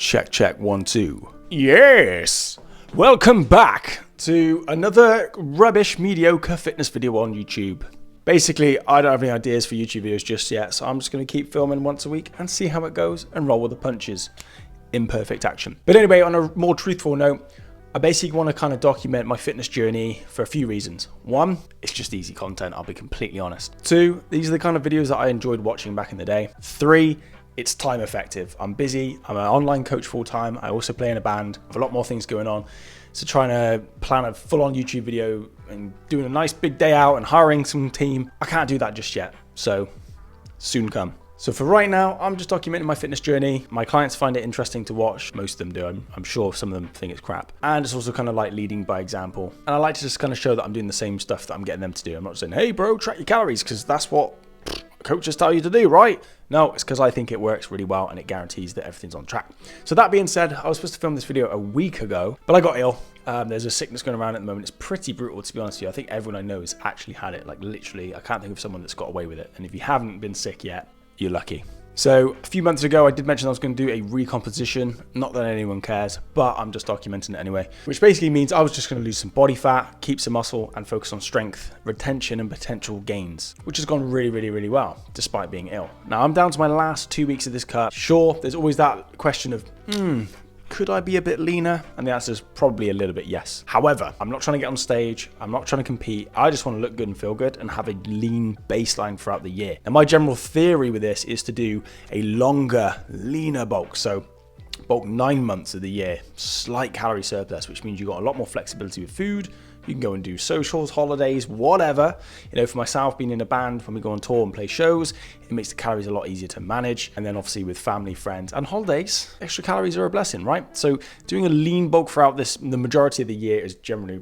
Check, check, 1, 2. Yes! Welcome back to another rubbish, mediocre fitness video on YouTube. Basically, I don't have any ideas for YouTube videos just yet, so I'm just going to keep filming once a week and see how it goes and roll with the punches. Imperfect action. But anyway, on a more truthful note, I basically want to kind of document my fitness journey for a few reasons. One, it's just easy content, I'll be completely honest. Two, these are the kind of videos that I enjoyed watching back in the day. Three, it's time effective. I'm busy, I'm an online coach full time, I also play in a band, I have a lot more things going on. So trying to plan a full on YouTube video and doing a nice big day out and hiring some team, I can't do that just yet. So soon come. So for right now, I'm just documenting my fitness journey. My clients find it interesting to watch. Most of them do. I'm sure some of them think it's crap. And it's also kind of like leading by example. And I like to just kind of show that I'm doing the same stuff that I'm getting them to do. I'm not saying, hey bro, track your calories, because that's what coaches tell you to do, right? No, it's because I think it works really well and it guarantees that everything's on track. So that being said, I was supposed to film this video a week ago, but I got ill. There's a sickness going around at the moment. It's pretty brutal, to be honest with you. I think everyone I know has actually had it. Like literally, I can't think of someone that's got away with it. And if you haven't been sick yet, you're lucky. So a few months ago, I did mention I was going to do a recomposition. Not that anyone cares, but I'm just documenting it anyway. Which basically means I was just going to lose some body fat, keep some muscle, and focus on strength, retention, and potential gains. Which has gone really well, despite being ill. Now, I'm down to my last 2 weeks of this cut. Sure, there's always that question of, could I be a bit leaner? And the answer is probably a little bit yes. However, I'm not trying to get on stage. I'm not trying to compete. I just want to look good and feel good and have a lean baseline throughout the year. And my general theory with this is to do a longer, leaner bulk. So bulk 9 months of the year, slight calorie surplus, which means you've got a lot more flexibility with food. You can go and do socials, holidays, whatever. You know, for myself, being in a band, when we go on tour and play shows, it makes the calories a lot easier to manage. And then obviously with family, friends, and holidays, extra calories are a blessing, right? So doing a lean bulk throughout the majority of the year is generally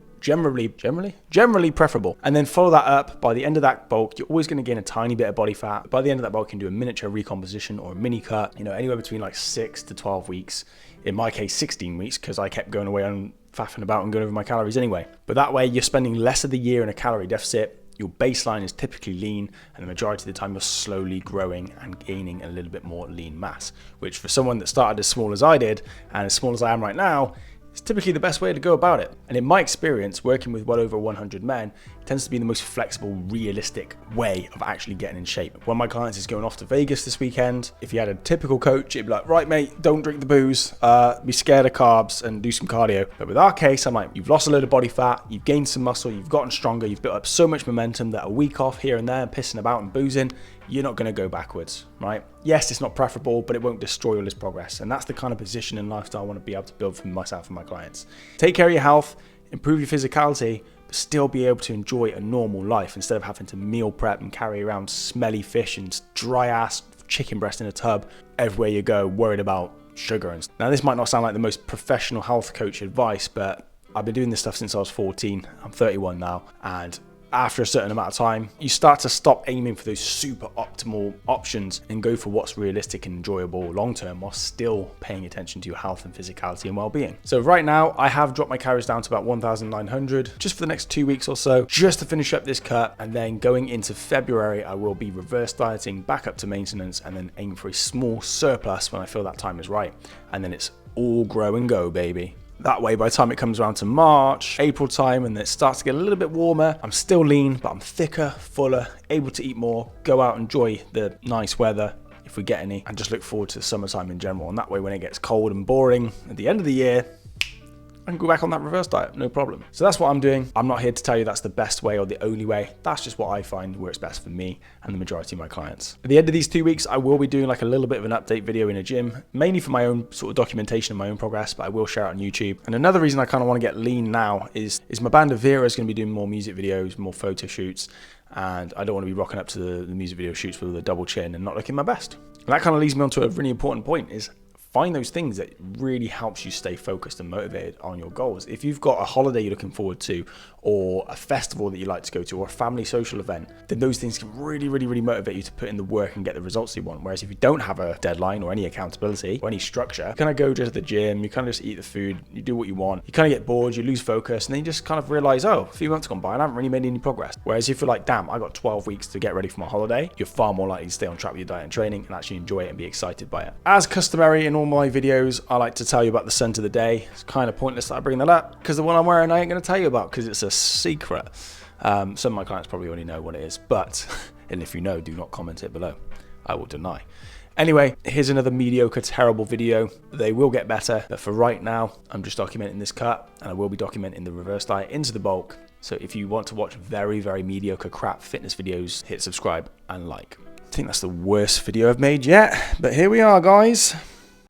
preferable. And then follow that up. By the end of that bulk, you're always going to gain a tiny bit of body fat. By the end of that bulk, you can do a miniature recomposition or a mini cut, you know, anywhere between like 6 to 12 weeks. In my case, 16 weeks, because I kept going away on faffing about and going over my calories anyway. But that way you're spending less of the year in a calorie deficit. Your baseline is typically lean, and the majority of the time you're slowly growing and gaining a little bit more lean mass, which for someone that started as small as I did and as small as I am right now, it's typically the best way to go about it. And in my experience, working with well over 100 men, it tends to be the most flexible, realistic way of actually getting in shape. One of my clients is going off to Vegas this weekend. If you had a typical coach, it'd be like, right mate, don't drink the booze, be scared of carbs and do some cardio. But with our case, I'm like, you've lost a load of body fat, you've gained some muscle, you've gotten stronger, you've built up so much momentum that a week off here and there, pissing about and boozing, you're not going to go backwards, right? Yes, it's not preferable, but it won't destroy all this progress. And that's the kind of position and lifestyle I want to be able to build for myself and my clients. Take care of your health, improve your physicality, but still be able to enjoy a normal life instead of having to meal prep and carry around smelly fish and dry ass chicken breast in a tub everywhere you go, worried about sugar and stuff. Now, this might not sound like the most professional health coach advice, but I've been doing this stuff since I was 14. I'm 31 now, and after a certain amount of time, you start to stop aiming for those super optimal options and go for what's realistic and enjoyable long-term while still paying attention to your health and physicality and well-being. So right now, I have dropped my calories down to about 1,900 just for the next 2 weeks or so, just to finish up this cut. And then going into February, I will be reverse dieting back up to maintenance and then aim for a small surplus when I feel that time is right. And then it's all grow and go, baby. That way, by the time it comes around to March, April time, and it starts to get a little bit warmer, I'm still lean, but I'm thicker, fuller, able to eat more, go out, enjoy the nice weather, if we get any, and just look forward to the summertime in general. And that way, when it gets cold and boring at the end of the year, I can go back on that reverse diet, no problem. So that's what I'm doing. I'm not here to tell you that's the best way or the only way. That's just what I find works best for me and the majority of my clients. At the end of these 2 weeks, I will be doing like a little bit of an update video in a gym, mainly for my own sort of documentation of my own progress, but I will share it on YouTube. And another reason I kind of want to get lean now is my band Avira is going to be doing more music videos, more photo shoots, and I don't want to be rocking up to the music video shoots with a double chin and not looking my best. And that kind of leads me on to a really important point is find those things that really helps you stay focused and motivated on your goals. If you've got a holiday you're looking forward to, or a festival that you like to go to, or a family social event, then those things can really motivate you to put in the work and get the results you want. Whereas if you don't have a deadline or any accountability or any structure, you kind of go just to the gym, you kind of just eat the food, you do what you want, you kind of get bored, you lose focus, and then you just kind of realize, oh, a few months gone by and I haven't really made any progress. Whereas if you're like, damn, I got 12 weeks to get ready for my holiday, you're far more likely to stay on track with your diet and training and actually enjoy it and be excited by it. As customary in all my videos, I like to tell you about the scent of the day. It's kind of pointless that I bring that up because the one I'm wearing I ain't going to tell you about because it's a secret. Some of my clients probably already know what it is, but, and if you know, do not comment it below. I will deny. Anyway, here's another mediocre, terrible video. They will get better, but for right now, I'm just documenting this cut, and I will be documenting the reverse diet into the bulk. So if you want to watch very, very mediocre crap fitness videos, hit subscribe and like. I think that's the worst video I've made yet, but here we are, guys.